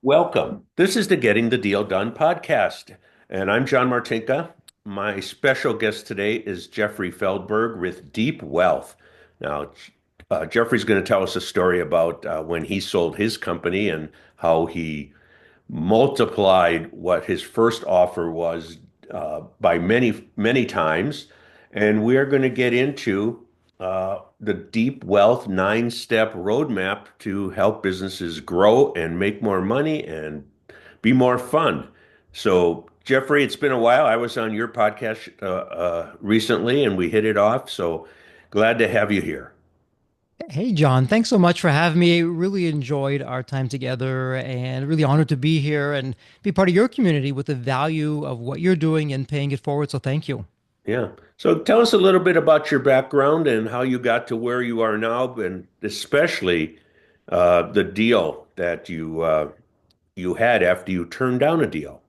Welcome. This is the Getting the Deal Done podcast, and I'm John Martinka. My special guest today is Jeffrey Feldberg with Deep Wealth. Now, Jeffrey's going to tell us a story about when he sold his company and how he multiplied what his first offer was by many, many times. And we are going to get into the Deep Wealth nine-step roadmap to help businesses grow and make more money and be more fun. So, Jeffrey, it's been a while. I was on your podcast recently and we hit it off. So glad to have you here. Hey, John, thanks so much for having me. Really enjoyed our time together and really honored to be here and be part of your community with the value of what you're doing and paying it forward. So thank you. Yeah. So tell us a little bit about your background and how you got to where you are now, and especially the deal that you had after you turned down a deal.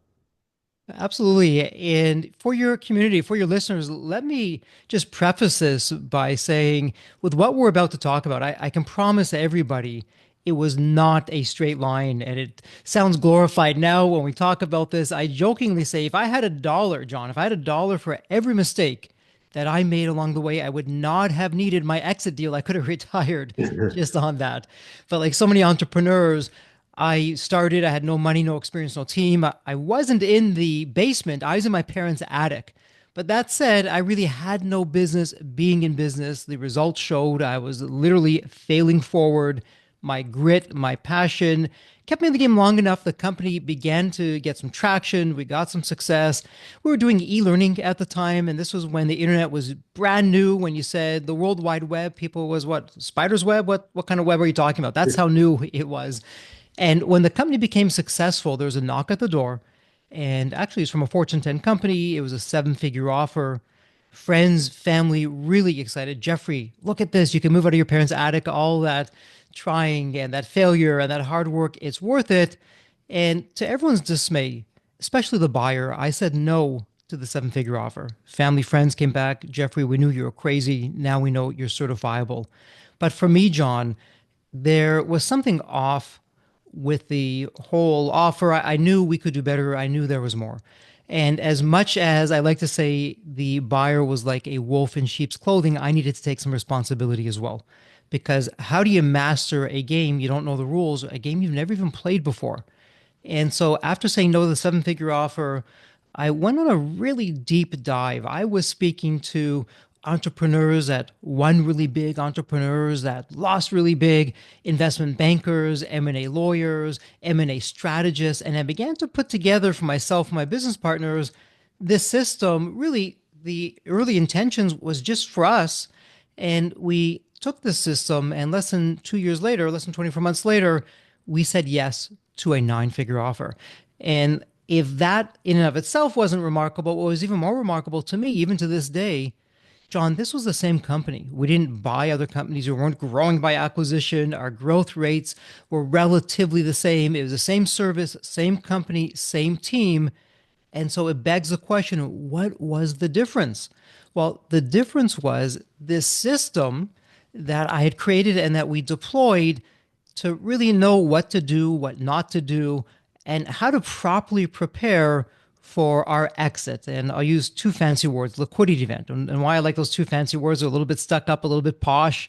Absolutely. And for your community, for your listeners, let me just preface this by saying, with what we're about to talk about, I can promise everybody it was not a straight line. And it sounds glorified now when we talk about this. I jokingly say, if I had a dollar, John, if I had a dollar for every mistake that I made along the way, I would not have needed my exit deal. I could have retired just on that. But like so many entrepreneurs, I had no money, no experience, no team. I wasn't in the basement, I was in my parents' attic. But that said, I really had no business being in business. The results showed I was literally failing forward. My grit, my passion kept me in the game long enough. The company began to get some traction. We got some success. We were doing e-learning at the time, and this was when the internet was brand new. When you said the World Wide Web, people was what, spider's web? What kind of web are you talking about? That's how new it was. And when the company became successful, there was a knock at the door. And actually, it's from a Fortune 10 company. It was a seven-figure offer. Friends, family, really excited. Jeffrey, look at this. You can move out of your parents' attic. All that trying and that failure and that hard work, it's worth it. And to everyone's dismay, especially the buyer, I said no to the seven-figure offer. Family, friends came back. Jeffrey, we knew you were crazy. Now we know you're certifiable. But for me, John, there was something off with the whole offer. I knew we could do better. I knew there was more. And as much as I like to say the buyer was like a wolf in sheep's clothing, I needed to take some responsibility as well. Because how do you master a game you don't know the rules, a game you've never even played before? And so after saying no to the seven-figure offer, I went on a really deep dive. I was speaking to entrepreneurs that won really big, entrepreneurs that lost really big, investment bankers, M&A lawyers, M&A strategists, and I began to put together for myself and my business partners this system. Really, the early intentions was just for us, and we took this system, and less than 2 years later, less than 24 months later, we said yes to a nine-figure offer. And if that in and of itself wasn't remarkable, what was even more remarkable to me, even to this day, John, this was the same company. We didn't buy other companies. We weren't growing by acquisition. Our growth rates were relatively the same. It was the same service, same company, same team. And so it begs the question, what was the difference? Well, the difference was this system that I had created and that we deployed to really know what to do, what not to do, and how to properly prepare for our exit. And I'll use two fancy words, liquidity event. And why I like those two fancy words, are a little bit stuck up, a little bit posh.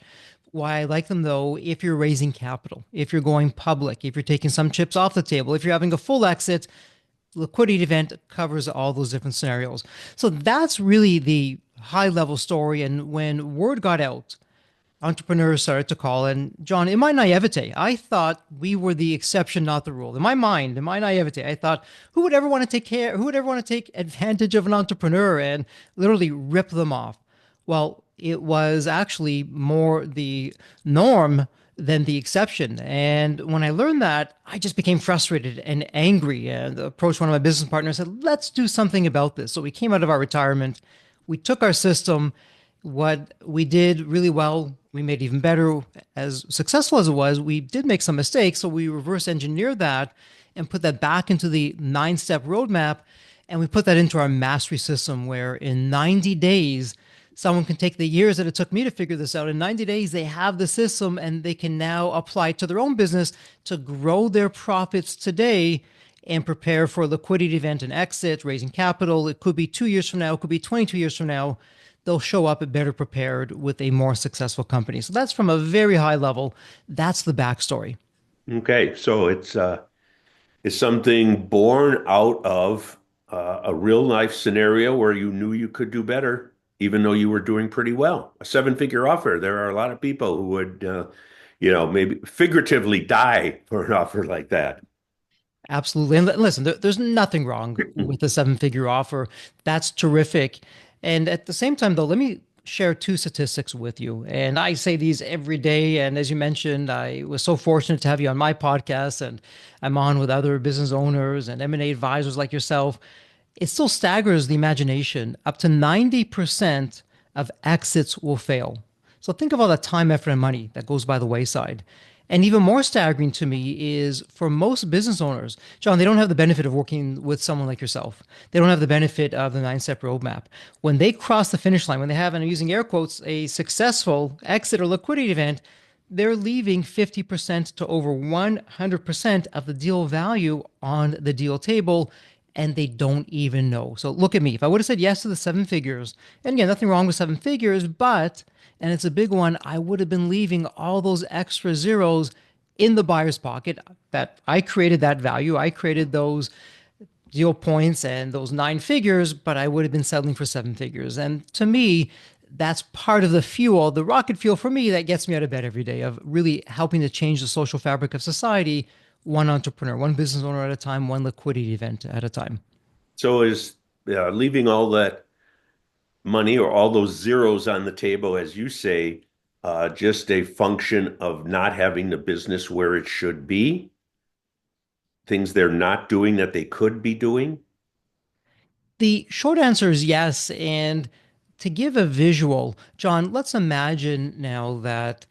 Why I like them though, if you're raising capital, if you're going public, if you're taking some chips off the table, if you're having a full exit, liquidity event covers all those different scenarios. So that's really the high level story. And when word got out, entrepreneurs started to call. And John, in my naivete, I thought we were the exception, not the rule. In my mind, in my naivete, I thought, who would ever want to take advantage of an entrepreneur and literally rip them off? Well, it was actually more the norm than the exception. And when I learned that, I just became frustrated and angry and approached one of my business partners and said, let's do something about this. So we came out of our retirement. We took our system. What we did really well, we made even better. As successful as it was, we did make some mistakes. So we reverse engineered that and put that back into the nine-step roadmap. And we put that into our mastery system where in 90 days, Someone can take the years that it took me to figure this out. In 90 days, they have the system and they can now apply it to their own business to grow their profits today and prepare for a liquidity event and exit, raising capital. It could be 2 years from now, it could be 22 years from now. They'll show up better prepared with a more successful company. So that's from a very high level. That's the backstory. Okay, so it's something born out of a real life scenario where you knew you could do better, even though you were doing pretty well. A seven-figure offer. There are a lot of people who would, maybe figuratively die for an offer like that. Absolutely. And listen, there's nothing wrong with a seven-figure offer. That's terrific. And at the same time, though, let me share two statistics with you. And I say these every day. And as you mentioned, I was so fortunate to have you on my podcast, and I'm on with other business owners and M&A advisors like yourself. It still staggers the imagination. Up to 90% of exits will fail. So think of all the time, effort, and money that goes by the wayside. And even more staggering to me is for most business owners, John, they don't have the benefit of working with someone like yourself. They don't have the benefit of the 9 step roadmap. When they cross the finish line, when they have, and I'm using air quotes, a successful exit or liquidity event, they're leaving 50% to over 100% of the deal value on the deal table, and they don't even know. So look at me. If I would have said yes to the 7 figures, and again, nothing wrong with 7 figures, but, and it's a big one, I would have been leaving all those extra zeros in the buyer's pocket. That I created that value. I created those deal points and those 9 figures, but I would have been settling for 7 figures. And to me, that's part of the fuel, the rocket fuel for me that gets me out of bed every day, of really helping to change the social fabric of society, one entrepreneur, one business owner at a time, one liquidity event at a time. So is leaving all that money or all those zeros on the table, as you say, just a function of not having the business where it should be, things they're not doing that they could be doing? The short answer is yes. And to give a visual, John, let's imagine now that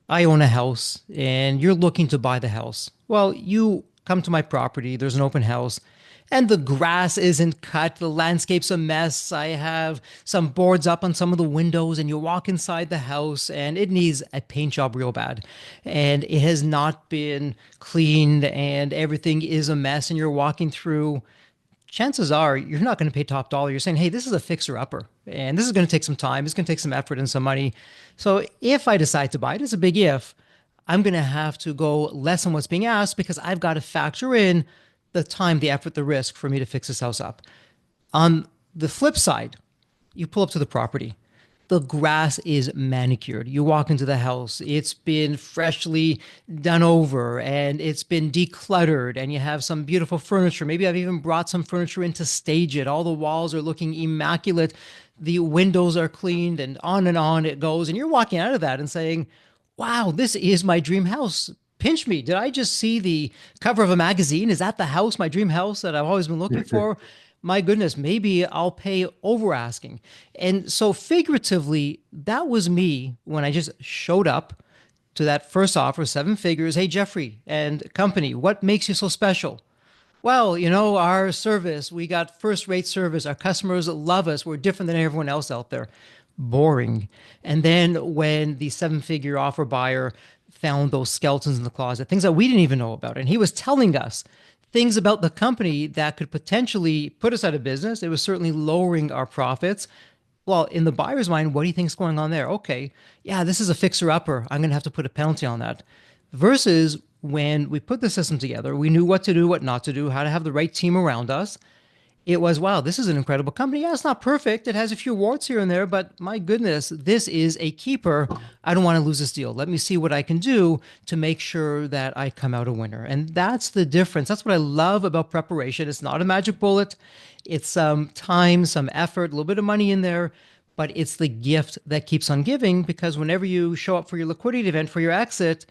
I own a house and you're looking to buy the house. Well, you come to my property, there's an open house, and the grass isn't cut, the landscape's a mess. I have some boards up on some of the windows, and you walk inside the house and it needs a paint job real bad. And it has not been cleaned and everything is a mess, and you're walking through, chances are you're not going to pay top dollar. You're saying, hey, this is a fixer upper and this is going to take some time. It's going to take some effort and some money. So if I decide to buy it, it's a big if, I'm going to have to go less than what's being asked because I've got to factor in the time, the effort, the risk for me to fix this house up. On the flip side, you pull up to the property. The grass is manicured. You walk into the house, it's been freshly done over and it's been decluttered, and you have some beautiful furniture. Maybe I've even brought some furniture in to stage it. All the walls are looking immaculate. The windows are cleaned, and on it goes. And you're walking out of that and saying, wow, this is my dream house. Pinch me. Did I just see the cover of a magazine? Is that the house, my dream house that I've always been looking for? My goodness, maybe I'll pay over asking. And so, figuratively, that was me when I just showed up to that first offer, 7 figures. Hey, Jeffrey and company, what makes you so special? Well, our service, we got first rate service. Our customers love us. We're different than everyone else out there. Boring. And then when the 7 figure offer buyer found those skeletons in the closet, things that we didn't even know about, and he was telling us things about the company that could potentially put us out of business. It was certainly lowering our profits. Well, in the buyer's mind, what do you think's going on there? Okay, yeah, this is a fixer upper. I'm going to have to put a penalty on that. Versus when we put the system together, we knew what to do, what not to do, how to have the right team around us. It was, wow, this is an incredible company. Yeah, it's not perfect. It has a few warts here and there, but my goodness, this is a keeper. I don't want to lose this deal. Let me see what I can do to make sure that I come out a winner. And that's the difference. That's what I love about preparation. It's not a magic bullet. It's some time, some effort, a little bit of money in there, but it's the gift that keeps on giving, because whenever you show up for your liquidity event, for your exit,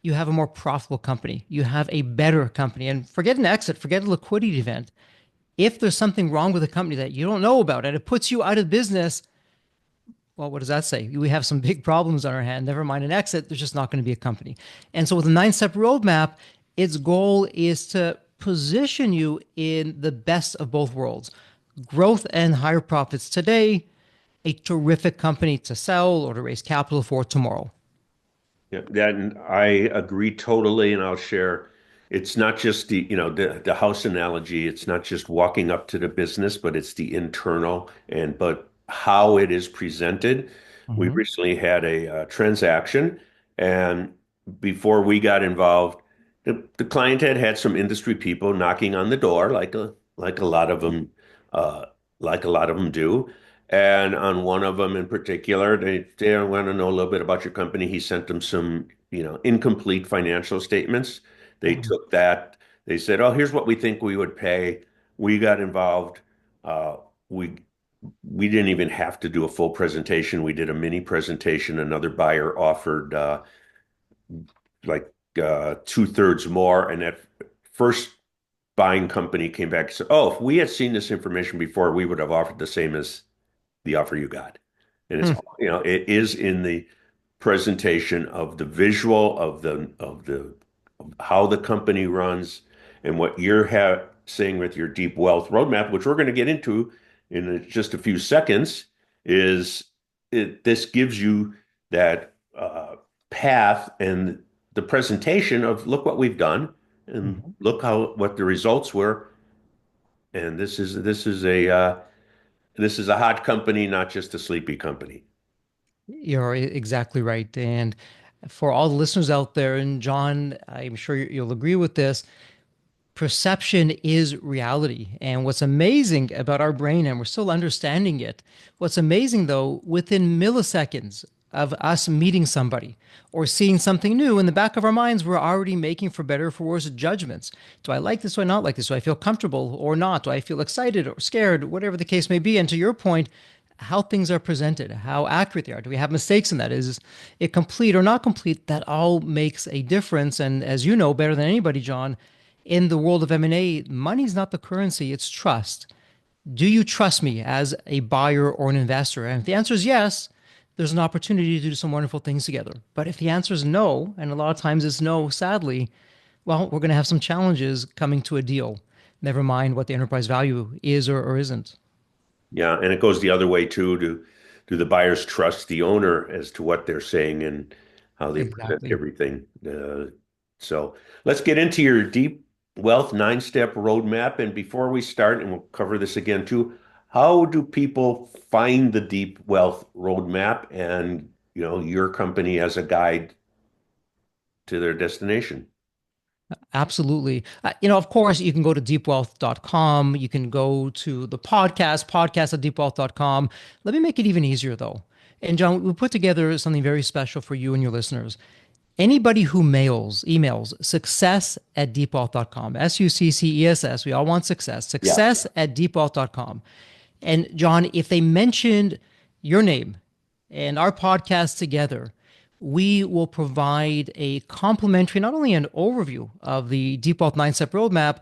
you have a more profitable company. You have a better company. And forget an exit, forget a liquidity event. If there's something wrong with a company that you don't know about and it puts you out of business, well, what does that say? We have some big problems on our hand. Never mind an exit, there's just not going to be a company. And so with a 9 step roadmap, its goal is to position you in the best of both worlds, growth and higher profits today, a terrific company to sell or to raise capital for tomorrow. Yeah, that and I agree totally, and I'll share. It's not just the house analogy. It's not just walking up to the business, but it's the internal but how it is presented. We Mhm. recently had a transaction, and before we got involved, the client had some industry people knocking on the door, like a lot of them, uh, like a lot of them do. And on one of them in particular, they want to know a little bit about your company. He sent them some, incomplete financial statements. They Mhm. took that. They said, "Oh, here's what we think we would pay." We got involved. Uh, we we didn't even have to do a full presentation. We did a mini presentation. Another buyer offered like two-thirds more, and that first buying company came back and said, "Oh, if we had seen this information before, we would have offered the same as the offer you got." And Hmm. it is in the presentation of the visual of how the company runs and what you're saying with your deep wealth roadmap, which we're going to get into in just a few seconds, is this gives you that path and the presentation of look what we've done and Mhm. look what the results were. And this is a hot company, not just a sleepy company. You're exactly right. And for all the listeners out there, and John, I'm sure you'll agree with this, perception is reality. And what's amazing about our brain, and we're still understanding it, what's amazing though, within milliseconds of us meeting somebody or seeing something new in the back of our minds, we're already making for better or for worse judgments. Do I like this? Do I not like this? Do I feel comfortable or not? Do I feel excited or scared? Whatever the case may be. And to your point, how things are presented, how accurate they are. Do we have mistakes in that? Is it complete or not complete? That all makes a difference. And as you know better than anybody, John, in the world of M&A, money's not the currency, it's trust. Do you trust me as a buyer or an investor? And if the answer is yes, there's an opportunity to do some wonderful things together. But if the answer is no, and a lot of times it's no, sadly, well, we're going to have some challenges coming to a deal. Never mind what the enterprise value is or isn't. Yeah, and it goes the other way too. Do the buyers trust the owner as to what they're saying and how they present Exactly. everything? So let's get into your deep wealth nine-step roadmap. And before we start, and we'll cover this again too, how do people find the deep wealth roadmap and your company as a guide to their destination? Absolutely. Of course, you can go to deepwealth.com. You can go to the podcast at deepwealth.com. Let me make it even easier, though. And John, we put together something very special for you and your listeners. Anybody who emails success at deepwealth.com, success, we all want success, Yeah. success at deepwealth.com. And John, if they mentioned your name and our podcast together, we will provide a complimentary, not only an overview of the Deep Wealth Nine Step Roadmap,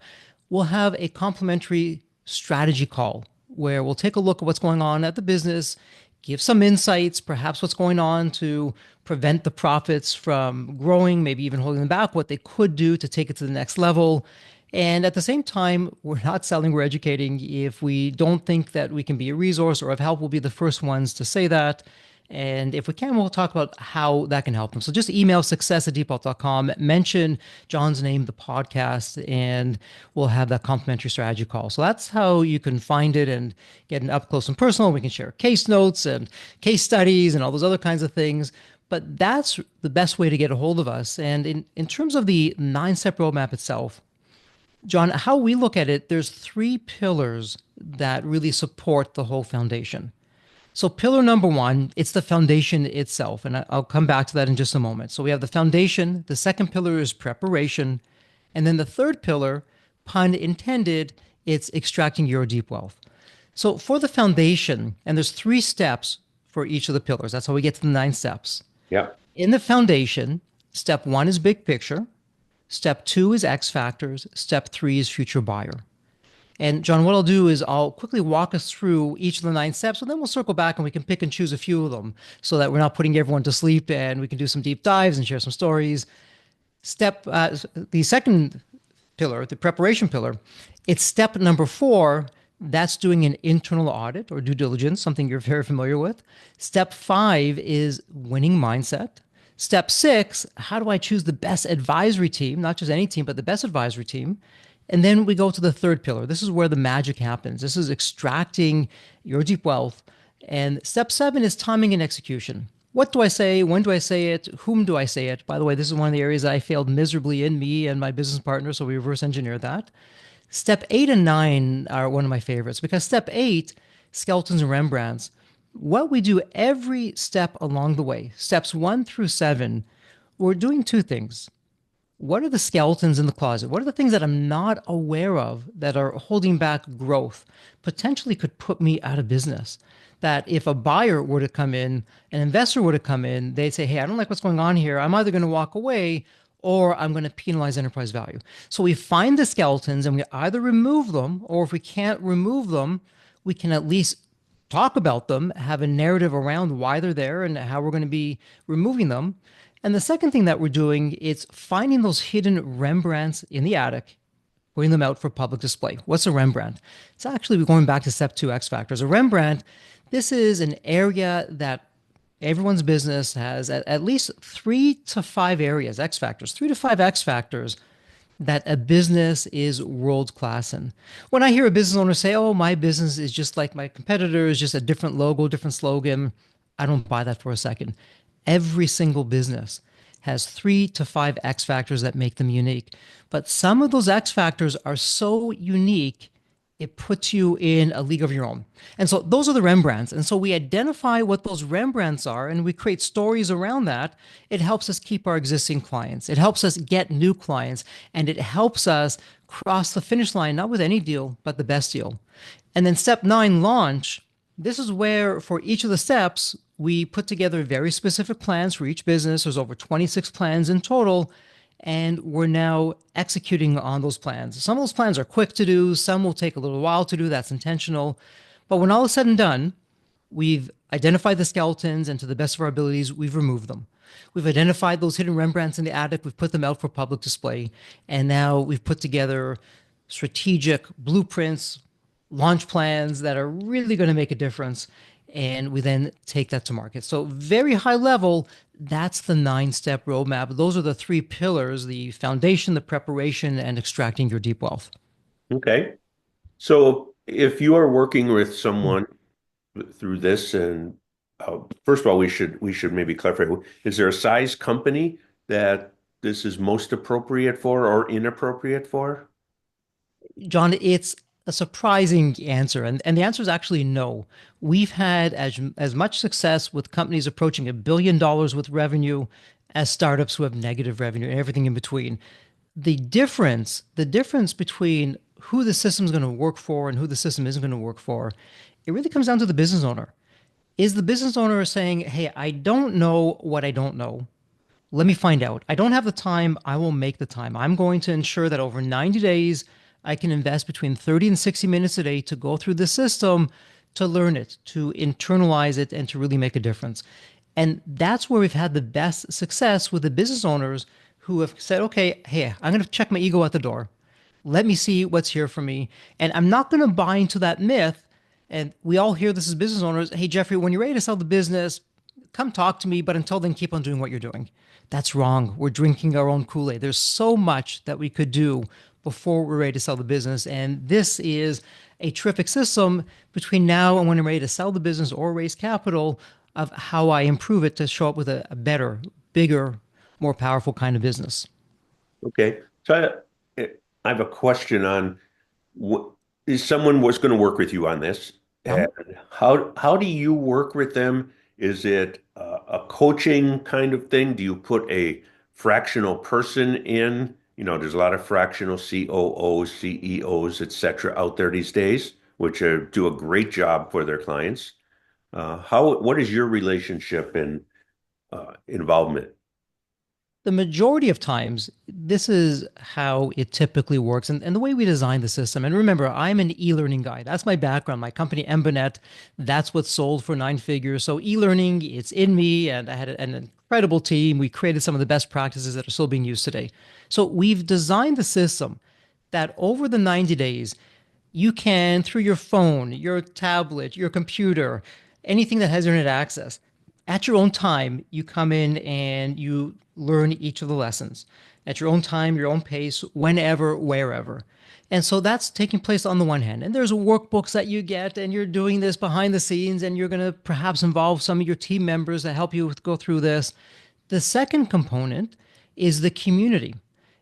we'll have a complimentary strategy call where we'll take a look at what's going on at the business, give some insights, perhaps what's going on to prevent the profits from growing, maybe even holding them back, what they could do to take it to the next level. And at the same time, we're not selling, we're educating. If we don't think that we can be a resource or of help, we'll be the first ones to say that. And if we can, we'll talk about how that can help them. So just email success@deepwealth.com, mention John's name, the podcast, and we'll have that complimentary strategy call. So that's how you can find it and get an up close and personal. We can share case notes and case studies and all those other kinds of things. But that's the best way to get a hold of us. And in terms of the nine step roadmap itself, John, how we look at it, there's three pillars that really support the whole foundation. So, pillar number one, it's the foundation itself. And I'll come back to that in just a moment. So, we have the foundation. The second pillar is preparation. And then the third pillar, pun intended, it's extracting your deep wealth. So, for the foundation, and there's three steps for each of the pillars. That's how we get to the nine steps. Yeah. In the foundation, step one is big picture. Step two is X factors. Step three is future buyer. And John, what I'll do is I'll quickly walk us through each of the nine steps, and then we'll circle back and we can pick and choose a few of them so that we're not putting everyone to sleep and we can do some deep dives and share some stories. The second pillar, the preparation pillar, it's step number four That's doing an internal audit or due diligence, something you're very familiar with. Step five is winning mindset. Step six, how do I choose the best advisory team, not just any team, but the best advisory team? And then we go to the third pillar. This is where the magic happens. This is extracting your deep wealth. And step seven is timing and execution. What do I say? When do I say it? Whom do I say it? By the way, this is one of the areas that I failed miserably in, me and my business partner. So we reverse engineered that. Step eight and nine are one of my favorites because step eight, skeletons and Rembrandts, what we do every step along the way, steps one through seven, we're doing two things. What are the skeletons in the closet? What are the things that I'm not aware of that are holding back growth, potentially could put me out of business? That if a buyer were to come in, an investor were to come in, they'd say, hey, I don't like what's going on here. I'm either going to walk away or I'm going to penalize enterprise value. So we find the skeletons and we either remove them, or if we can't remove them, we can at least talk about them, have a narrative around why they're there and how we're going to be removing them. And the second thing that we're doing is finding those hidden Rembrandts in the attic, putting them out for public display. What's a Rembrandt? It's actually going back to step two, X factors. A Rembrandt, this is an area that everyone's business has at least 3 to 5 areas, X factors, 3 to 5 X factors that a business is world class in. When I hear a business owner say, oh, my business is just like my competitors, just a different logo, different slogan, I don't buy that for a second. Every single business has 3 to 5 X factors that make them unique. But some of those X factors are so unique, it puts you in a league of your own. And so those are the Rembrandts. And so we identify what those Rembrandts are and we create stories around that. It helps us keep our existing clients. It helps us get new clients. And it helps us cross the finish line, not with any deal, but the best deal. And then step nine, launch. This is where for each of the steps, we put together very specific plans for each business. There's over 26 plans in total, and we're now executing on those plans. Some of those plans are quick to do, some will take a little while to do. That's intentional. But when all is said and done, we've identified the skeletons, and to the best of our abilities, we've removed them. We've identified those hidden Rembrandts in the attic, we've put them out for public display, and now we've put together strategic blueprints, launch plans that are really going to make a difference. And we then take that to market. So, very high level, that's the 9 step roadmap. Those are the 3 pillars: the foundation, the preparation, and extracting your deep wealth. Okay. So if you are working with someone through this, and first of all, we should maybe clarify, is there a size company that this is most appropriate for or inappropriate for? John, it's a surprising answer. And the answer is actually no. We've had as much success with companies approaching $1 billion with revenue as startups who have negative revenue and everything in between. The difference between who the system is going to work for and who the system isn't going to work for, it really comes down to the business owner. Is the business owner saying, hey, I don't know what I don't know. Let me find out. I don't have the time. I will make the time. I'm going to ensure that over 90 days, I can invest between 30 and 60 minutes a day to go through the system, to learn it, to internalize it, and to really make a difference. And that's where we've had the best success with the business owners who have said, okay, hey, I'm going to check my ego at the door. Let me see what's here for me. And I'm not going to buy into that myth. And we all hear this as business owners. Hey, Jeffrey, when you're ready to sell the business, come talk to me. But until then, keep on doing what you're doing. That's wrong. We're drinking our own Kool-Aid. There's so much that we could do before we're ready to sell the business. And this is a terrific system between now and when I'm ready to sell the business or raise capital of how I improve it to show up with a better, bigger, more powerful kind of business. Okay. So I have a question on what is someone was going to work with you on this, Yeah. and how do you work with them? Is it a coaching kind of thing? Do you put a fractional person in? There's a lot of fractional COOs, CEOs, et cetera, out there these days, which do a great job for their clients. What is your relationship and involvement? The majority of times, this is how it typically works and the way we design the system. And remember, I'm an e-learning guy. That's my background. My company, Embonet, that's what sold for 9 figures. So e-learning, it's in me. And I had an incredible team. We created some of the best practices that are still being used today. So we've designed the system that over the 90 days, you can, through your phone, your tablet, your computer, anything that has internet access, at your own time, you come in and you learn each of the lessons at your own time, your own pace, whenever, wherever. And so that's taking place on the one hand. And there's workbooks that you get, and you're doing this behind the scenes, and you're going to perhaps involve some of your team members to help you go through this. The second component is the community.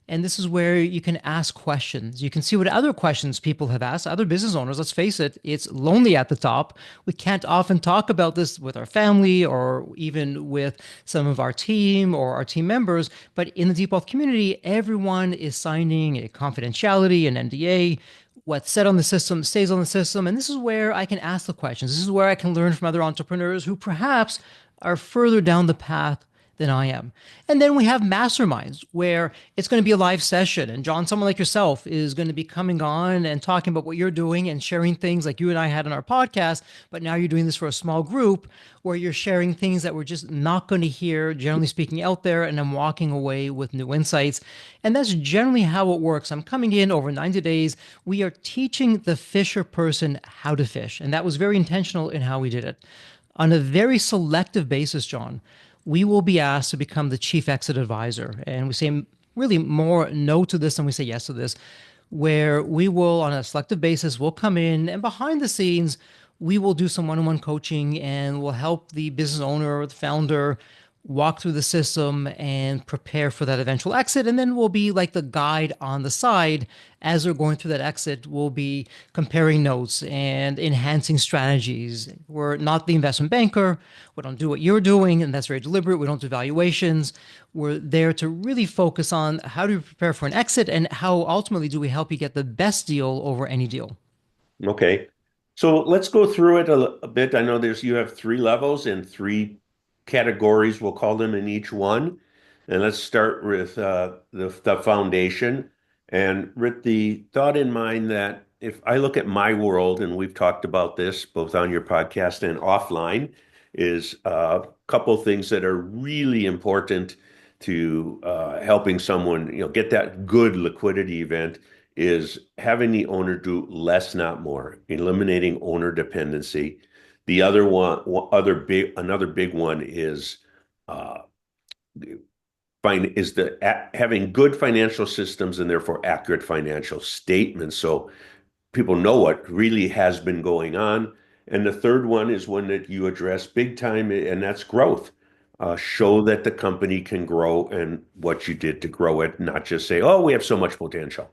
And this is where you can ask questions. You can see what other questions people have asked, other business owners. Let's face it, it's lonely at the top. We can't often talk about this with our family or even with some of our team or our team members. But in the Deep Wealth community, everyone is signing a confidentiality, an NDA. What's said on the system stays on the system. And this is where I can ask the questions. This is where I can learn from other entrepreneurs who perhaps are further down the path than I am. And then we have masterminds where it's going to be a live session. And John, someone like yourself is going to be coming on and talking about what you're doing and sharing things like you and I had on our podcast. But now you're doing this for a small group where you're sharing things that we're just not going to hear, generally speaking, out there. And I'm walking away with new insights. And that's generally how it works. I'm coming in over 90 days. We are teaching the fisher person how to fish. And that was very intentional in how we did it. On a very selective basis, John, we will be asked to become the chief exit advisor. And we say really more no to this than we say yes to this, where we will, on a selective basis, we'll come in and behind the scenes, we will do some one-on-one coaching and we'll help the business owner or the founder walk through the system and prepare for that eventual exit. And then we'll be like the guide on the side as they're going through that exit. We'll be comparing notes and enhancing strategies. We're not the investment banker. We don't do what you're doing, and that's very deliberate. We don't do valuations. We're there to really focus on how do we prepare for an exit and how ultimately do we help you get the best deal over any deal. Okay. So let's go through it a bit. I know you have three levels and three categories, we'll call them in each one. And let's start with the foundation. And with the thought in mind that if I look at my world, and we've talked about this both on your podcast and offline, is a couple things that are really important to helping someone, get that good liquidity event is having the owner do less, not more, eliminating owner dependency. The other one, another big one is uh, having good financial systems and therefore accurate financial statements, so people know what really has been going on. And the third one is one that you address big time, and that's growth. Show that the company can grow and what you did to grow it, not just say, "Oh, we have so much potential."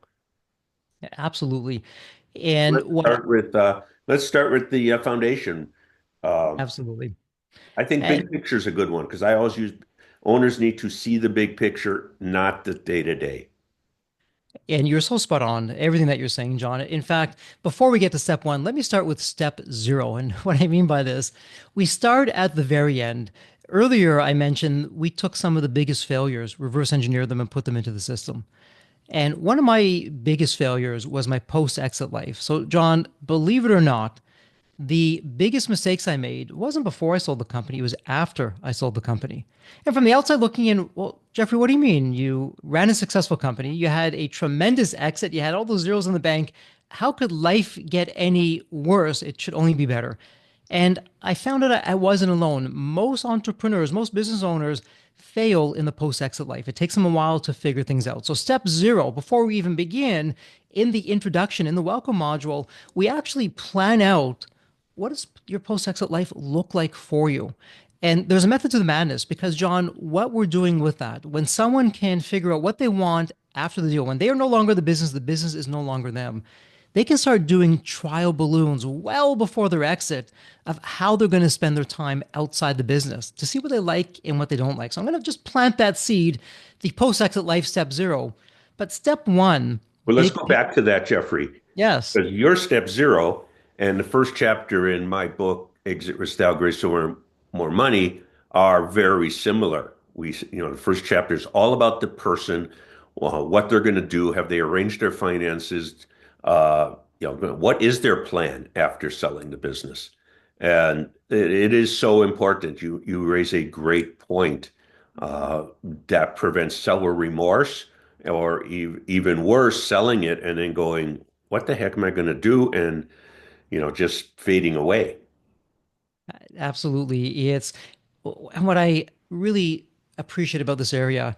Absolutely. And Let's what start with uh, let's start with the foundation. Um, absolutely. I think big And picture is a good one because I always use owners need to see the big picture, not the day to day. And you're so spot on, everything that you're saying, John. In fact, before we get to step one, let me start with step zero. And what I mean by this, we start at the very end. Earlier, I mentioned we took some of the biggest failures, reverse engineered them, and put them into the system. And one of my biggest failures was my post exit life. So, John, believe it or not, the biggest mistakes I made wasn't before I sold the company, it was after I sold the company. And from the outside looking in, well, Jeffrey, what do you mean? You ran a successful company, you had a tremendous exit, you had all those zeros in the bank. How could life get any worse? It should only be better. And I found out I wasn't alone. Most entrepreneurs, most business owners fail in the post exit life. It takes them a while to figure things out. So, step zero, before we even begin, in the introduction, in the welcome module, we actually plan out what does your post exit life look like for you? And there's a method to the madness because, John, what we're doing with that, when someone can figure out what they want after the deal, when they are no longer the business is no longer them, they can start doing trial balloons well before their exit of how they're going to spend their time outside the business to see what they like and what they don't like. So I'm going to just plant that seed, the post exit life step zero. But step one, But let's big, go back to that, Jeffrey, yes. because your step zero and the first chapter in my book, Exit with Style, Grace, So More Money, are very similar. The first chapter is all about the person, what they're going to do, have they arranged their finances, what is their plan after selling the business? And it is so important. You raise a great point that prevents seller remorse, or even worse, selling it and then going, what the heck am I going to do? And, just fading away. Absolutely. And what I really appreciate about this area,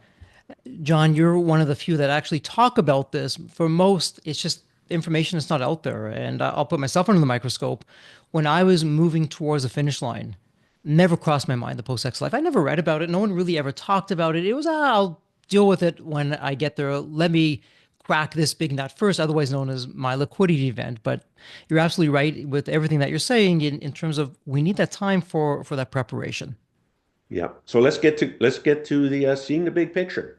John, you're one of the few that actually talk about this. For most, it's just information that's not out there. And I'll put myself under the microscope. When I was moving towards the finish line, never crossed my mind the post-sex life. I never read about it. No one really ever talked about it. It was, I'll deal with it when I get there. Let me crack this big nut first, otherwise known as my liquidity event. But you're absolutely right with everything that you're saying in terms of we need that time for that preparation. Yeah. So let's get to the seeing the big picture.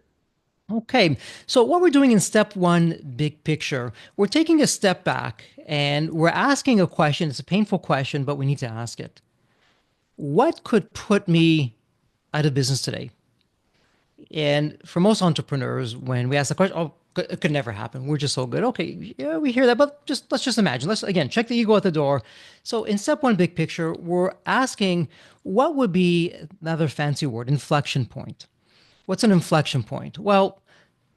Okay, so what we're doing in step one, big picture, we're taking a step back and we're asking a question. It's a painful question, but we need to ask it. What could put me out of business today? And for most entrepreneurs, when we ask the question, oh, it could never happen. We're just so good. Okay, yeah, we hear that, but let's just imagine. Let's again check the ego at the door. So in step one, big picture, we're asking what would be another fancy word, inflection point. What's an inflection point? Well,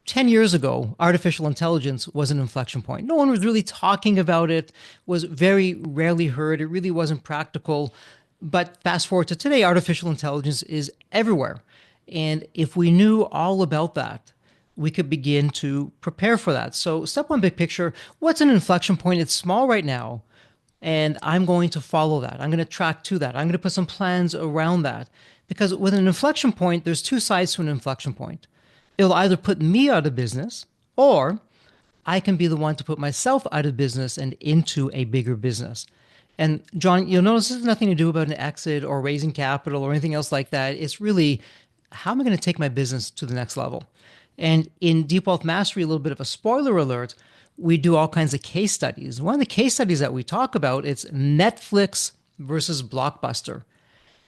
10 years ago, artificial intelligence was an inflection point. No one was really talking about it, was very rarely heard. It really wasn't practical. But fast forward to today, artificial intelligence is everywhere. And if we knew all about that, we could begin to prepare for that. So, step one, big picture, what's an inflection point? It's small right now, and I'm going to follow that. I'm going to track to that. I'm going to put some plans around that. Because with an inflection point, there's two sides to an inflection point. It'll either put me out of business, or I can be the one to put myself out of business and into a bigger business. And John, you'll notice this has nothing to do about an exit or raising capital or anything else like that. It's really how am I going to take my business to the next level? And in Deep Wealth Mastery, a little bit of a spoiler alert, we do all kinds of case studies. One of the case studies that we talk about, it's Netflix versus Blockbuster.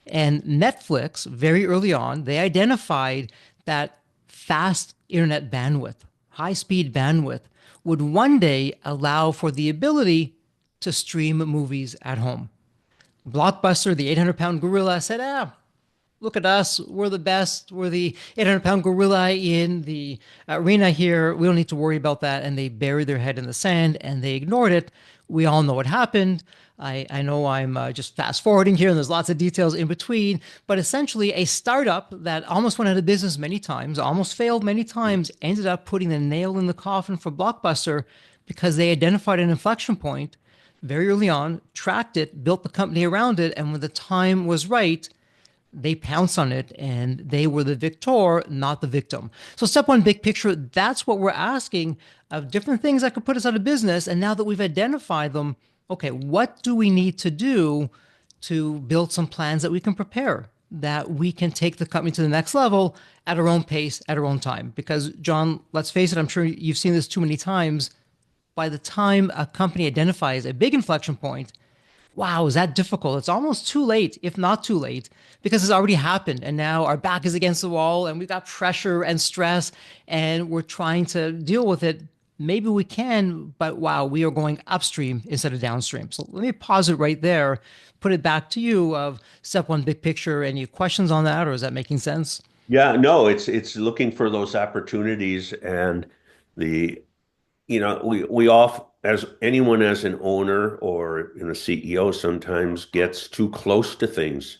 And Netflix, very early on, they identified that fast internet bandwidth, high speed bandwidth, would one day allow for the ability to stream movies at home. Blockbuster, the 800-pound gorilla, said, look at us. We're the best. We're the 800-pound gorilla in the arena here. We don't need to worry about that. And they buried their head in the sand and they ignored it. We all know what happened. I know I'm just fast forwarding here and there's lots of details in between, but essentially a startup that almost went out of business many times, almost failed many times, ended up putting the nail in the coffin for Blockbuster because they identified an inflection point very early on, tracked it, built the company around it, and when the time was right, they pounced on it and they were the victor, not the victim. So, step one, big picture, that's what we're asking of different things that could put us out of business. And now that we've identified them, okay, what do we need to do to build some plans that we can prepare, that we can take the company to the next level at our own pace, at our own time? Because, John, let's face it, I'm sure you've seen this too many times. By the time a company identifies a big inflection point, wow, is that difficult? It's almost too late, if not too late, because it's already happened. And now our back is against the wall and we've got pressure and stress and we're trying to deal with it. Maybe we can, but wow, we are going upstream instead of downstream. So let me pause it right there, put it back to you of step one, big picture. Any questions on that, or is that making sense? Yeah, no, it's looking for those opportunities and the we all, as anyone as an owner or a CEO sometimes gets too close to things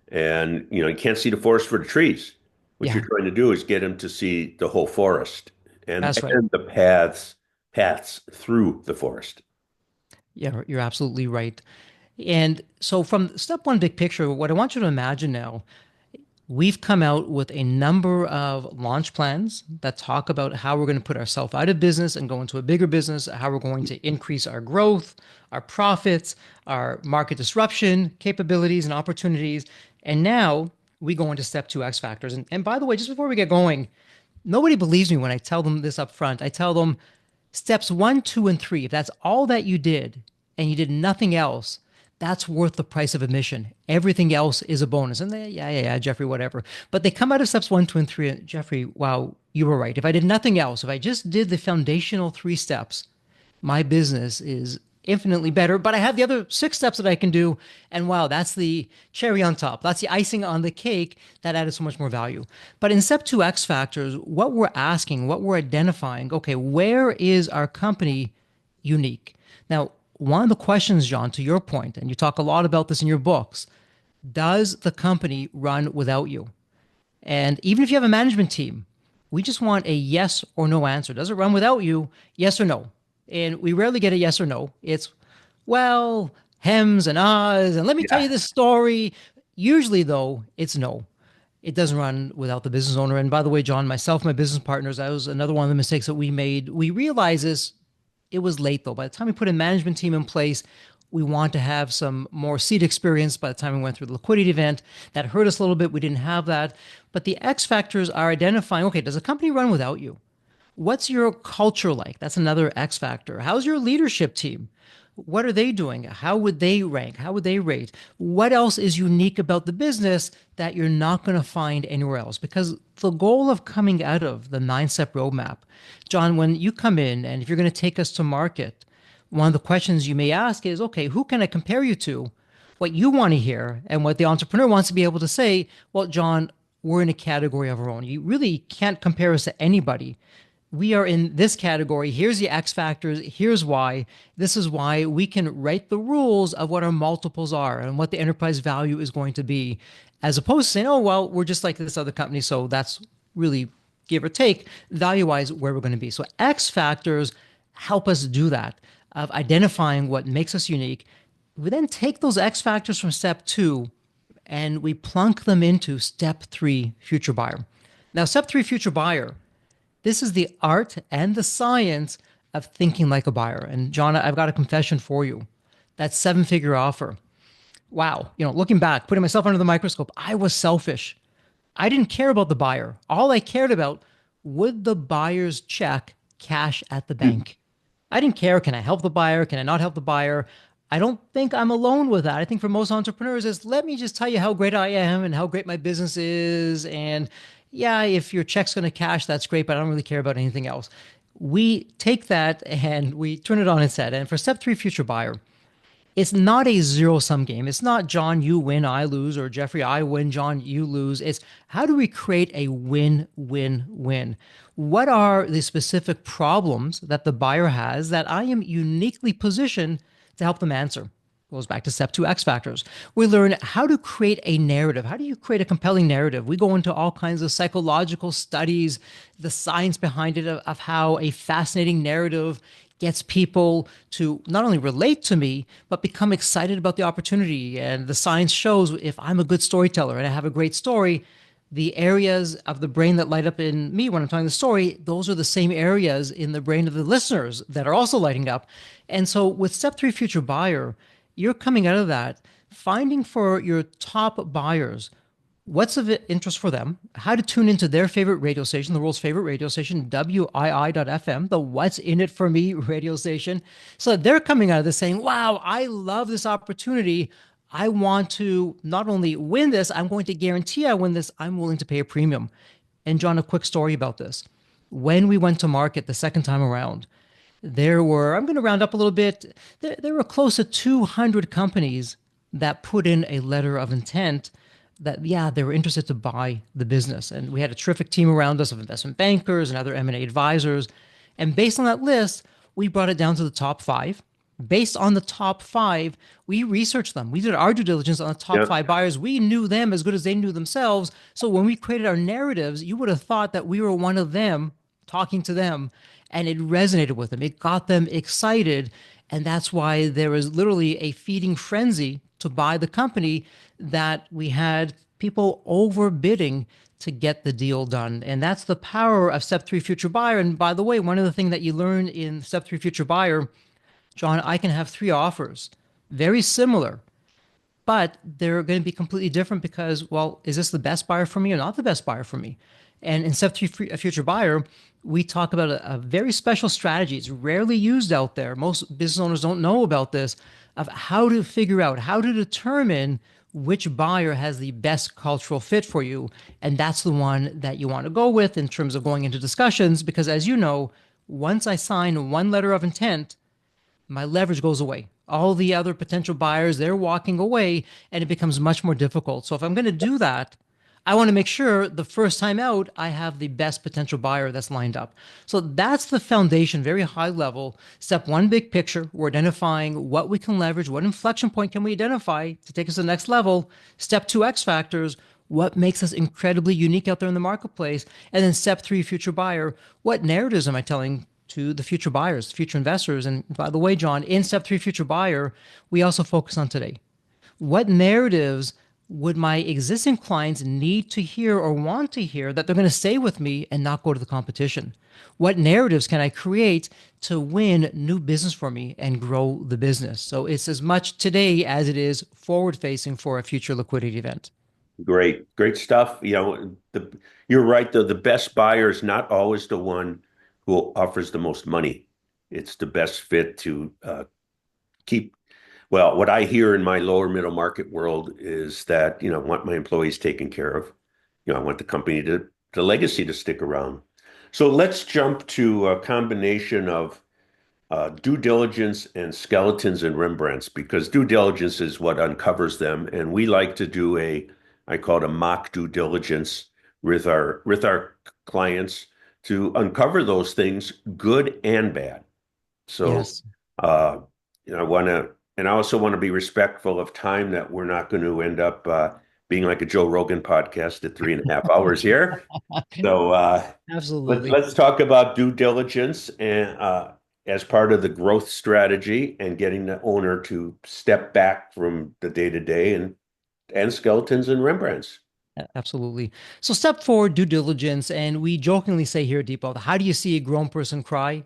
and you can't see the forest for the trees. What you're Yeah, trying to do is get them to see the whole forest and that's right. and the paths through the forest. Yeah, you're absolutely right. And so from step one, big picture, what I want you to imagine now, we've come out with a number of launch plans that talk about how we're going to put ourselves out of business and go into a bigger business, how we're going to increase our growth, our profits, our market disruption capabilities and opportunities. And now we go into step two, X factors. And by the way, just before we get going, nobody believes me when I tell them this up front. I tell them steps one, two, and three, if that's all that you did and you did nothing else, that's worth the price of admission. Everything else is a bonus. And they, yeah, Jeffrey, whatever. But they come out of steps one, two, and three. And Jeffrey, wow, you were right. If I did nothing else, if I just did the foundational three steps, my business is infinitely better. But I have the other six steps that I can do. And wow, that's the cherry on top. That's the icing on the cake that added so much more value. But in step two, X factors, what we're asking, what we're identifying, okay, where is our company unique. Now, one of the questions, John, to your point, and you talk a lot about this in your books, does the company run without you? And even if you have a management team, we just want a yes or no answer. Does it run without you? Yes or no? And we rarely get a yes or no. It's, well, hems and ahs, and let me tell Yeah. you this story. Usually, though, it's no. It doesn't run without the business owner. And by the way, John, myself, my business partners, that was another one of the mistakes that we made. We realized this, it was late though. By the time we put a management team in place, we want to have some more seat experience. By the time we went through the liquidity event, that hurt us a little bit. We didn't have that. But the X factors are identifying, okay, does a company run without you? What's your culture like? That's another X factor. How's your leadership team? What are they doing? How would they rank? How would they rate? What else is unique about the business that you're not going to find anywhere else? Because the goal of coming out of the 9 step roadmap, John, when you come in and if you're going to take us to market, one of the questions you may ask is, okay, who can I compare you to? What you want to hear and what the entrepreneur wants to be able to say, well, John, we're in a category of our own. You really can't compare us to anybody. We are in this category. Here's the X factors. Here's why. This is why we can write the rules of what our multiples are and what the enterprise value is going to be, as opposed to saying, oh, well, we're just like this other company. So that's really, give or take, value wise, where we're going to be. So X factors help us do that, of identifying what makes us unique. We then take those X factors from step two and we plunk them into step three, future buyer. Now, step three, future buyer, this is the art and the science of thinking like a buyer. And John, I've got a confession for you. That 7-figure offer. Wow. Looking back, putting myself under the microscope, I was selfish. I didn't care about the buyer. All I cared about, would the buyer's check cash at the Mm. bank? I didn't care. Can I help the buyer? Can I not help the buyer? I don't think I'm alone with that. I think for most entrepreneurs is, let me just tell you how great I am and how great my business is. And yeah, if your check's going to cash, that's great, but I don't really care about anything else. We take that and we turn it on its head. And for step three, future buyer, it's not a zero sum game. It's not John, you win, I lose, or Jeffrey, I win, John, you lose. It's how do we create a win, win, win? What are the specific problems that the buyer has that I am uniquely positioned to help them answer? Goes back to step two, X factors. We learn how to create a narrative. How do you create a compelling narrative? We go into all kinds of psychological studies, the science behind it of how a fascinating narrative gets people to not only relate to me, but become excited about the opportunity. And the science shows if I'm a good storyteller and I have a great story, the areas of the brain that light up in me when I'm telling the story, those are the same areas in the brain of the listeners that are also lighting up. And so with step three, future buyer, you're coming out of that, finding for your top buyers what's of interest for them, how to tune into their favorite radio station, the world's favorite radio station, WII.FM, the What's in It for Me radio station. So that they're coming out of this saying, wow, I love this opportunity. I want to not only win this, I'm going to guarantee I win this. I'm willing to pay a premium. And John, a quick story about this. When we went to market the second time around, there were, I'm going to round up a little bit, there were close to 200 companies that put in a letter of intent that, yeah, they were interested to buy the business. And we had a terrific team around us of investment bankers and other M&A advisors. And based on that list, we brought it down to the top five. Based on the top five, we researched them. We did our due diligence on the top Yeah. five buyers. We knew them as good as they knew themselves. So when we created our narratives, you would have thought that we were one of them talking to them, and it resonated with them. It got them excited. And that's why there was literally a feeding frenzy to buy the company, that we had people overbidding to get the deal done. And that's the power of step three, future buyer. And by the way, one of the things that you learn in step three, future buyer, John, I can have three offers, very similar, but they're going to be completely different because, well, is this the best buyer for me or not the best buyer for me? And in step three, a future buyer, we talk about a very special strategy. It's rarely used out there. Most business owners don't know about this, of how to figure out, how to determine which buyer has the best cultural fit for you. And that's the one that you want to go with in terms of going into discussions. Because as you know, once I sign one letter of intent, my leverage goes away. All the other potential buyers, they're walking away and it becomes much more difficult. So if I'm going to do that, I want to make sure the first time out, I have the best potential buyer that's lined up. So that's the foundation, very high level. Step one, big picture. We're identifying what we can leverage, what inflection point can we identify to take us to the next level. Step two, X factors. What makes us incredibly unique out there in the marketplace? And then step three, future buyer. What narratives am I telling to the future buyers, future investors? And by the way, John, in step three, future buyer, we also focus on today. What narratives would my existing clients need to hear or want to hear that they're going to stay with me and not go to the competition? What narratives can I create to win new business for me and grow the business? So it's as much today as it is forward facing for a future liquidity event. Great, great stuff. You're right, though. The best buyer is not always the one who offers the most money. It's the best fit to keep. Well, what I hear in my lower middle market world is that, I want my employees taken care of. I want the legacy to stick around. So let's jump to a combination of due diligence and skeletons and Rembrandts, because due diligence is what uncovers them. And we like to do I call it a mock due diligence with our clients to uncover those things, good and bad. So, Yes. uh, I want to, and I also want to be respectful of time, that we're not going to end up being like a Joe Rogan podcast at 3.5 hours here. So, Absolutely. let's talk about due diligence and as part of the growth strategy and getting the owner to step back from the day to day and skeletons and Rembrandts. Absolutely. So step four, due diligence. And we jokingly say here at Depot, how do you see a grown person cry?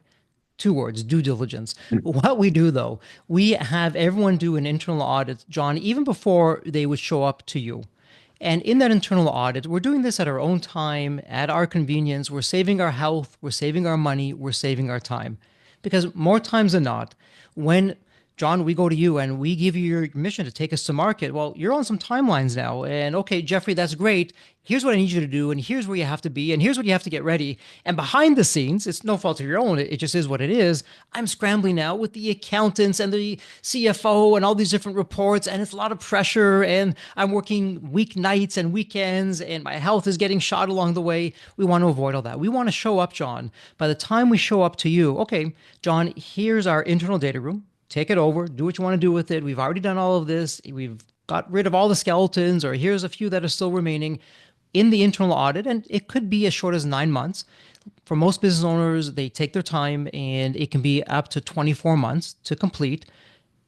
Two words, due diligence. What we do though, we have everyone do an internal audit, John, even before they would show up to you. And in that internal audit, we're doing this at our own time, at our convenience. We're saving our health, we're saving our money, we're saving our time. Because more times than not, when John, we go to you and we give you your mission to take us to market. Well, you're on some timelines now. And okay, Jeffrey, that's great. Here's what I need you to do. And here's where you have to be. And here's what you have to get ready. And behind the scenes, it's no fault of your own. It just is what it is. I'm scrambling now with the accountants and the CFO and all these different reports. And it's a lot of pressure. And I'm working weeknights and weekends. And my health is getting shot along the way. We want to avoid all that. We want to show up, John. By the time we show up to you, okay, John, here's our internal data room. Take it over, do what you want to do with it. We've already done all of this. We've got rid of all the skeletons, or here's a few that are still remaining in the internal audit. And it could be as short as 9 months. For most business owners, they take their time and it can be up to 24 months to complete.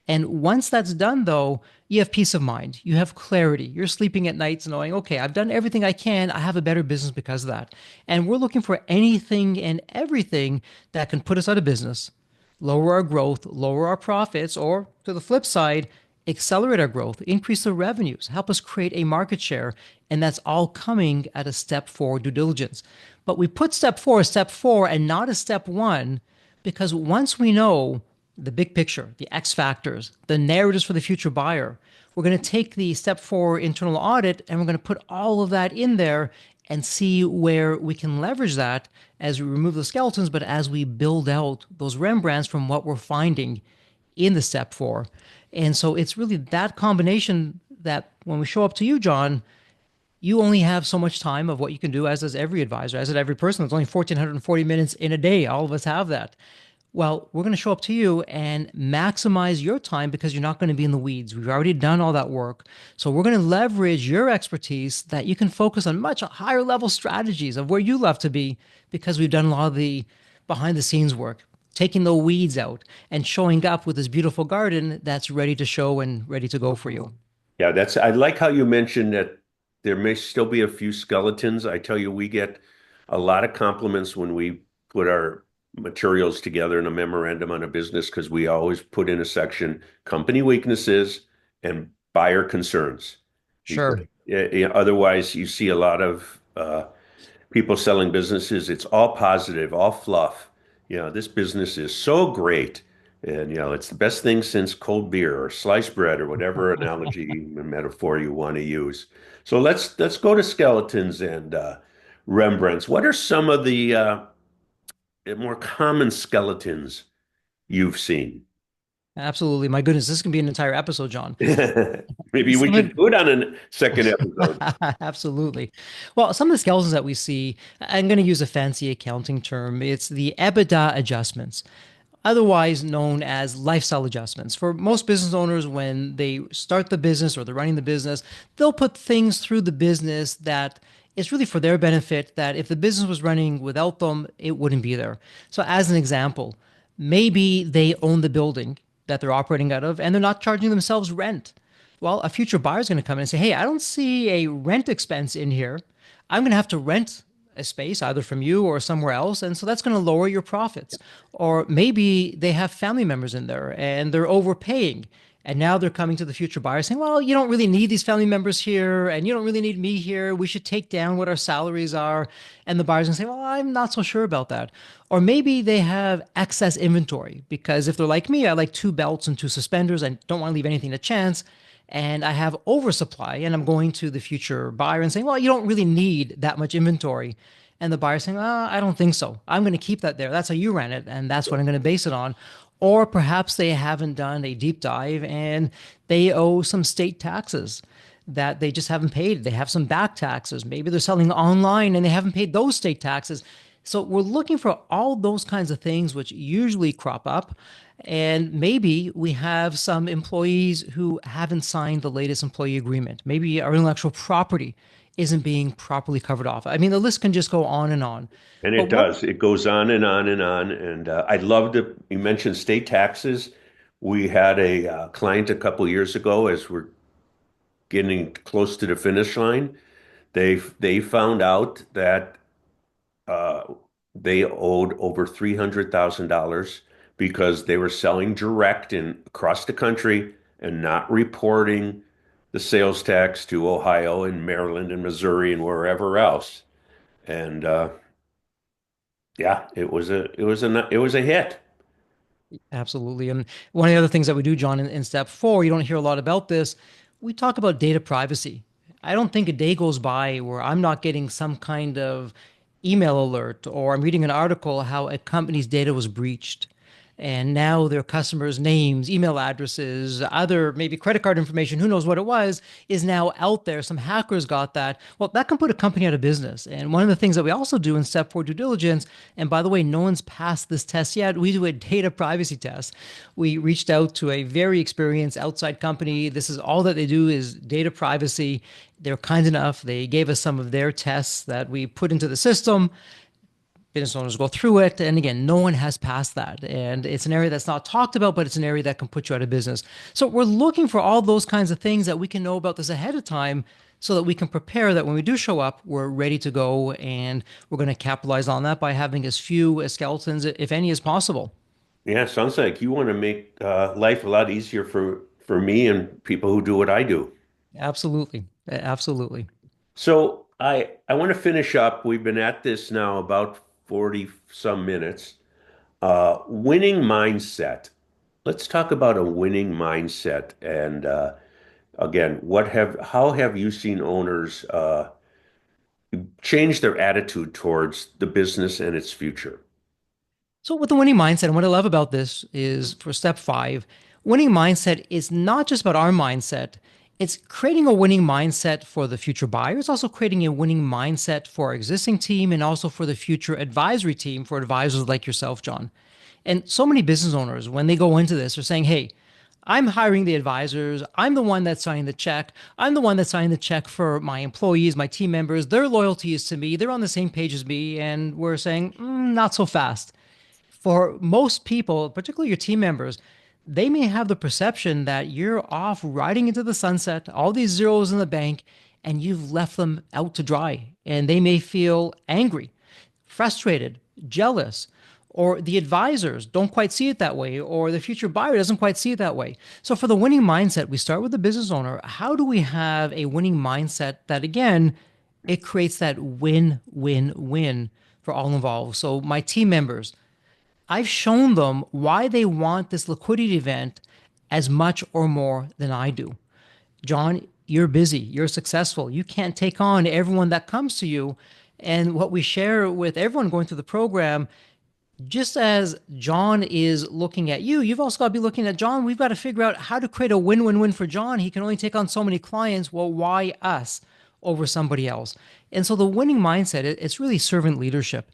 And once that's done, though, you have peace of mind. You have clarity. You're sleeping at nights knowing, okay, I've done everything I can. I have a better business because of that. And we're looking for anything and everything that can put us out of business, lower our growth, lower our profits, or to the flip side, accelerate our growth, increase the revenues, help us create a market share. And that's all coming at a step four due diligence. But we put step four, and not a step one, because once we know the big picture, the X factors, the narratives for the future buyer, we're going to take the step four internal audit and we're going to put all of that in there and see where we can leverage that as we remove the skeletons, but as we build out those Rembrandts from what we're finding in the step four. And so it's really that combination that when we show up to you, John, you only have so much time of what you can do, as does every advisor, as does every person. There's only 1,440 minutes in a day. All of us have that. Well, we're going to show up to you and maximize your time because you're not going to be in the weeds. We've already done all that work. So we're going to leverage your expertise that you can focus on much higher level strategies of where you love to be because we've done a lot of the behind the scenes work, taking the weeds out and showing up with this beautiful garden that's ready to show and ready to go for you. Yeah, I like how you mentioned that there may still be a few skeletons. I tell you, we get a lot of compliments when we put our materials together in a memorandum on a business, because we always put in a section, company weaknesses and buyer concerns. Because Sure. otherwise you see a lot of people selling businesses, it's all positive, all fluff. This business is so great. And, it's the best thing since cold beer or sliced bread or whatever analogy and metaphor you want to use. So let's go to skeletons and Rembrandts. What are some of the more common skeletons you've seen? Absolutely. My goodness, this can be an entire episode, John. Maybe we Some should of do it on a second episode. Absolutely. Well, some of the skeletons that we see, I'm going to use a fancy accounting term. It's the EBITDA adjustments, otherwise known as lifestyle adjustments. For most business owners, when they start the business or they're running the business, they'll put things through the business that it's really for their benefit, that if the business was running without them, it wouldn't be there. So, as an example, maybe they own the building that they're operating out of and they're not charging themselves rent. Well, a future buyer is going to come in and say, hey, I don't see a rent expense in here. I'm going to have to rent a space either from you or somewhere else. And so that's going to lower your profits. Or maybe they have family members in there and they're overpaying. And now they're coming to the future buyer saying, well, you don't really need these family members here and you don't really need me here. We should take down what our salaries are. And the buyer's going to say, well, I'm not so sure about that. Or maybe they have excess inventory because if they're like me, I like two belts and two suspenders. I don't want to leave anything to chance and I have oversupply, and I'm going to the future buyer and saying, well, you don't really need that much inventory. And the buyer saying, I don't think so. I'm going to keep that there. That's how you ran it, and that's what I'm going to base it on. Or perhaps they haven't done a deep dive and they owe some state taxes that they just haven't paid. They have some back taxes. Maybe they're selling online and they haven't paid those state taxes. So we're looking for all those kinds of things which usually crop up. And maybe we have some employees who haven't signed the latest employee agreement. Maybe our intellectual property isn't being properly covered off. I mean, the list can just go on and on. And But it what does. It goes on and on and on. And I love that you mentioned state taxes. We had a client a couple years ago as we're getting close to the finish line. They found out that uh, they owed over $300,000 because they were selling direct in across the country and not reporting the sales tax to Ohio and Maryland and Missouri and wherever else. And yeah, it was a hit. Absolutely. And one of the other things that we do, John, in step four, you don't hear a lot about this. We talk about data privacy. I don't think a day goes by where I'm not getting some kind of email alert or I'm reading an article how a company's data was breached. And now their customers' names, email addresses, other maybe credit card information, who knows what it was, is now out there. Some hackers got that. Well, that can put a company out of business. And one of the things that we also do in step four due diligence, and by the way, no one's passed this test yet, we do a data privacy test. We reached out to a very experienced outside company. This is all that they do is data privacy. They're kind enough. They gave us some of their tests that we put into the system. Business owners go through it. And again, no one has passed that. And it's an area that's not talked about, but it's an area that can put you out of business. So we're looking for all those kinds of things that we can know about this ahead of time so that we can prepare that when we do show up, we're ready to go. And we're going to capitalize on that by having as few skeletons, if any, as possible. Yeah, sounds like you want to make life a lot easier for me and people who do what I do. Absolutely. Absolutely. So I want to finish up. We've been at this now about 40 some minutes. Winning mindset. Let's talk about a winning mindset. And again, how have you seen owners change their attitude towards the business and its future? So, with the winning mindset, and what I love about this is for step five, winning mindset is not just about our mindset. It's creating a winning mindset for the future buyer. It's also creating a winning mindset for our existing team and also for the future advisory team for advisors like yourself, John. And so many business owners, when they go into this, are saying, hey, I'm hiring the advisors. I'm the one that's signing the check. I'm the one that's signing the check for my employees, my team members. Their loyalty is to me. They're on the same page as me. And we're saying, not so fast for most people, particularly your team members, they may have the perception that you're off riding into the sunset, all these zeros in the bank, and you've left them out to dry. And they may feel angry, frustrated, jealous, or the advisors don't quite see it that way, or the future buyer doesn't quite see it that way. So, for the winning mindset, we start with the business owner. How do we have a winning mindset that, again, it creates that win, win, win for all involved? So, my team members, I've shown them why they want this liquidity event as much or more than I do. John, you're busy, you're successful, you can't take on everyone that comes to you. And what we share with everyone going through the program, Just as John is looking at you, you've also got to be looking at John. We've got to figure out how to create a win-win-win for John. He can only take on so many clients. Well, why us over somebody else? And so the winning mindset, it's really servant leadership.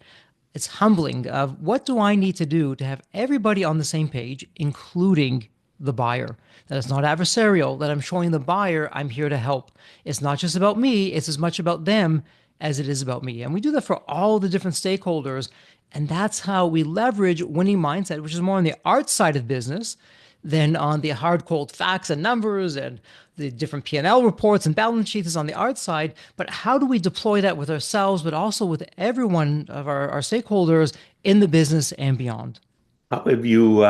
It's humbling of what do I need to do to have everybody on the same page, including the buyer. That it's not adversarial, that I'm showing the buyer I'm here to help. It's not just about me, it's as much about them as it is about me. And we do that for all the different stakeholders. And that's how we leverage winning mindset, which is more on the art side of business than on the hard cold facts and numbers and the different P&L reports and balance sheets is on the art side. But how do we deploy that with ourselves, but also with every one of our stakeholders in the business and beyond? How have you,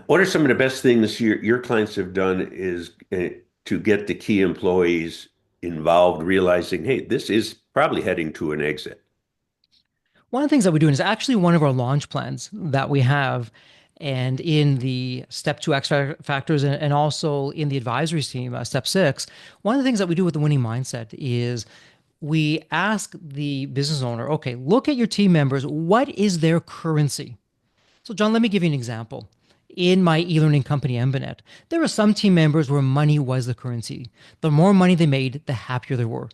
what are some of the best things your clients have done is to get the key employees involved, realizing, hey, this is probably heading to an exit? One of the things that we're doing is actually one of our launch plans that we have. And in the step two X factors and also in the advisory team, step six, one of the things that we do with the winning mindset is we ask the business owner, okay, look at your team members. What is their currency? So, John, let me give you an example. In my e-learning company, Embanet, there were some team members where money was the currency. The more money they made, the happier they were.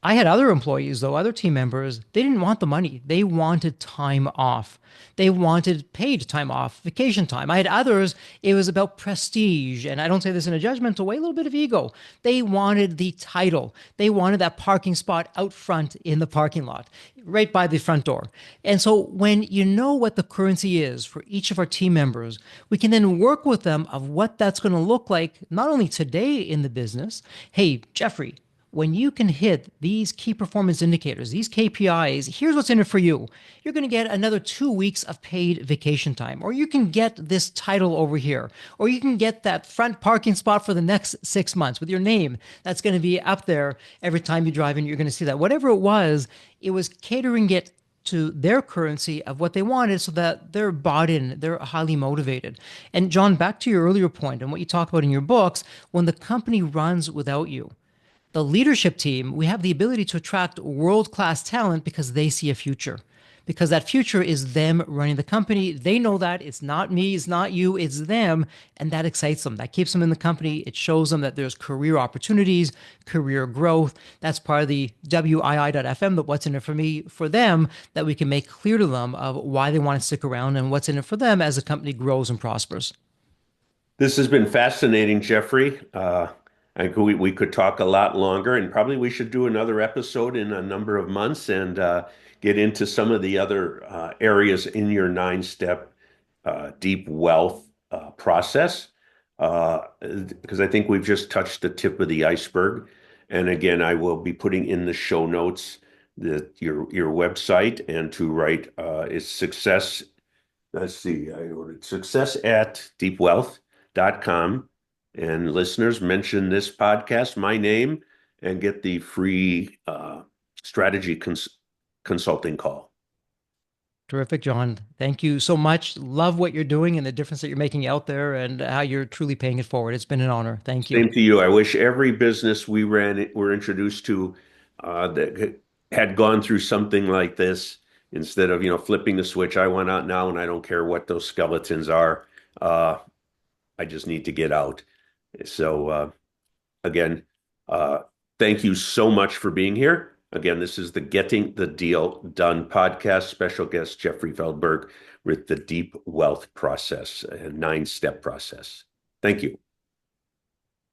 I had other employees, though, other team members, they didn't want the money. They wanted time off. They wanted paid time off, vacation time. I had others, it was about prestige. And I don't say this in a judgmental way, a little bit of ego. They wanted the title. They wanted that parking spot out front in the parking lot, right by the front door. And so when you know what the currency is for each of our team members, we can then work with them of what that's going to look like, not only today in the business. Hey, Jeffrey, when you can hit these key performance indicators, these KPIs, here's what's in it for you. You're going to get another 2 weeks of paid vacation time, or you can get this title over here, or you can get that front parking spot for the next 6 months with your name. That's going to be up there every time you drive in. You're going to see that. Whatever it was catering it to their currency of what they wanted so that they're bought in, they're highly motivated. And John, back to your earlier point and what you talk about in your books, when the company runs without you, the leadership team, we have the ability to attract world class talent because they see a future. Because that future is them running the company. They know that it's not me, it's not you, it's them. And that excites them. That keeps them in the company. It shows them that there's career opportunities, career growth. That's part of the WII.FM, the what's in it for me, for them, that we can make clear to them of why they want to stick around and what's in it for them as the company grows and prospers. This has been fascinating, Jeffrey. I think we could talk a lot longer, and probably we should do another episode in a number of months and get into some of the other areas in your nine-step deep wealth process, because I think we've just touched the tip of the iceberg. And again, I will be putting in the show notes your website and to write is success. Let's see, I ordered success at deepwealth.com. And listeners, mention this podcast, my name, and get the free strategy consulting call. Terrific, John. Thank you so much. Love what you're doing and the difference that you're making out there and how you're truly paying it forward. It's been an honor. Thank you. Same to you. I wish every business were introduced to that had gone through something like this instead of, flipping the switch. I want out now and I don't care what those skeletons are. Uh, I just need to get out. So again, uh, thank you so much for being here. Again, this is the Getting the Deal Done podcast. Special guest Jeffrey Feldberg with the Deep Wealth Process, a nine-step process. Thank you.